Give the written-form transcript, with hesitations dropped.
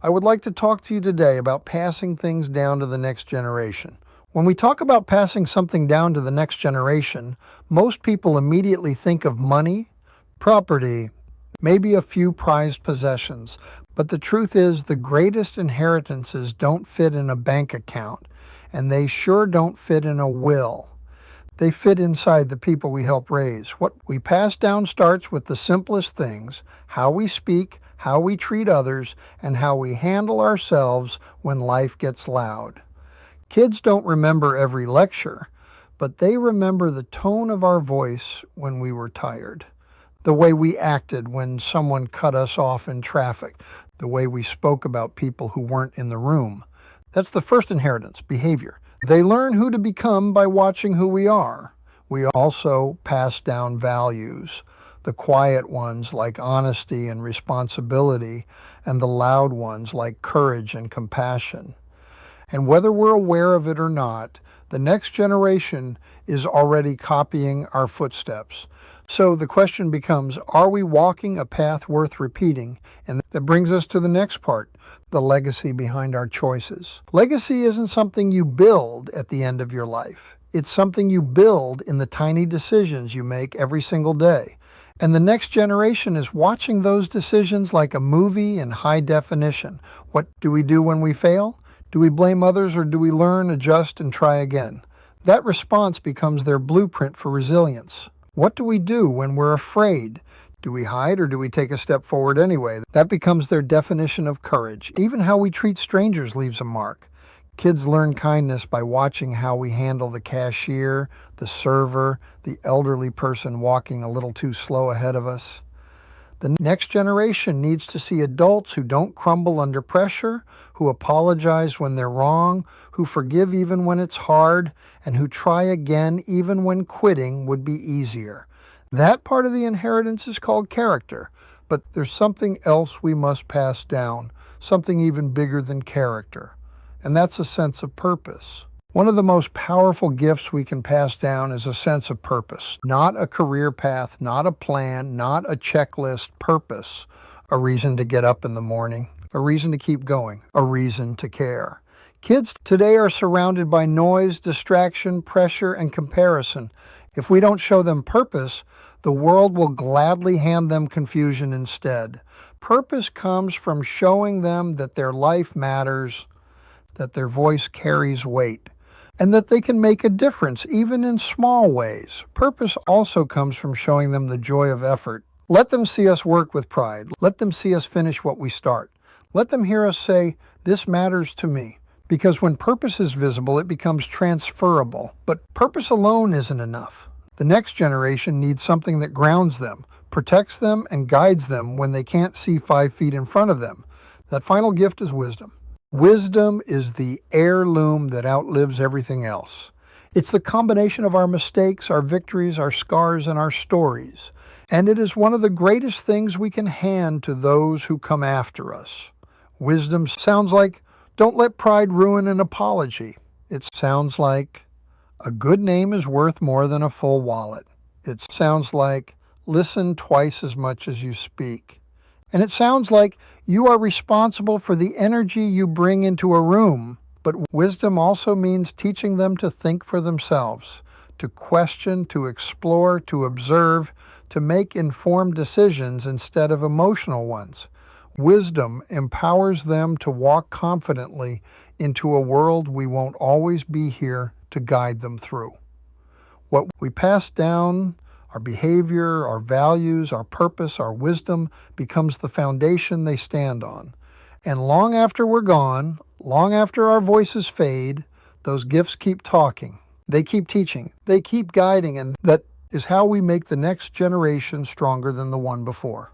I would like to talk to you today about passing things down to the next generation. When we talk about passing something down to the next generation, most people immediately think of money, property, maybe a few prized possessions. But the truth is, the greatest inheritances don't fit in a bank account, and they sure don't fit in a will. They fit inside the people we help raise. What we pass down starts with the simplest things: how we speak, how we treat others, and how we handle ourselves when life gets loud. Kids don't remember every lecture, but they remember the tone of our voice when we were tired, the way we acted when someone cut us off in traffic, the way we spoke about people who weren't in the room. That's the first inheritance, behavior. They learn who to become by watching who we are. We also pass down values, the quiet ones like honesty and responsibility, and the loud ones like courage and compassion. And whether we're aware of it or not, the next generation is already copying our footsteps. So the question becomes, are we walking a path worth repeating? And that brings us to the next part, the legacy behind our choices. Legacy isn't something you build at the end of your life. It's something you build in the tiny decisions you make every single day. And the next generation is watching those decisions like a movie in high definition. What do we do when we fail? Do we blame others, or do we learn, adjust, and try again? That response becomes their blueprint for resilience. What do we do when we're afraid? Do we hide, or do we take a step forward anyway? That becomes their definition of courage. Even how we treat strangers leaves a mark. Kids learn kindness by watching how we handle the cashier, the server, the elderly person walking a little too slow ahead of us. The next generation needs to see adults who don't crumble under pressure, who apologize when they're wrong, who forgive even when it's hard, and who try again even when quitting would be easier. That part of the inheritance is called character, but there's something else we must pass down, something even bigger than character, and that's a sense of purpose. One of the most powerful gifts we can pass down is a sense of purpose. Not a career path, not a plan, not a checklist. Purpose. A reason to get up in the morning, a reason to keep going, a reason to care. Kids today are surrounded by noise, distraction, pressure, and comparison. If we don't show them purpose, the world will gladly hand them confusion instead. Purpose comes from showing them that their life matters, that their voice carries weight, and that they can make a difference, even in small ways. Purpose also comes from showing them the joy of effort. Let them see us work with pride. Let them see us finish what we start. Let them hear us say, "This matters to me." Because when purpose is visible, it becomes transferable. But purpose alone isn't enough. The next generation needs something that grounds them, protects them, and guides them when they can't see 5 feet in front of them. That final gift is wisdom. Wisdom is the heirloom that outlives everything else. It's the combination of our mistakes, our victories, our scars, and our stories. And it is one of the greatest things we can hand to those who come after us. Wisdom sounds like, don't let pride ruin an apology. It sounds like, a good name is worth more than a full wallet. It sounds like, listen twice as much as you speak. And it sounds like you are responsible for the energy you bring into a room. But wisdom also means teaching them to think for themselves, to question, to explore, to observe, to make informed decisions instead of emotional ones. Wisdom empowers them to walk confidently into a world we won't always be here to guide them through. What we pass down, our behavior, our values, our purpose, our wisdom, becomes the foundation they stand on. And long after we're gone, long after our voices fade, those gifts keep talking. They keep teaching. They keep guiding. And that is how we make the next generation stronger than the one before.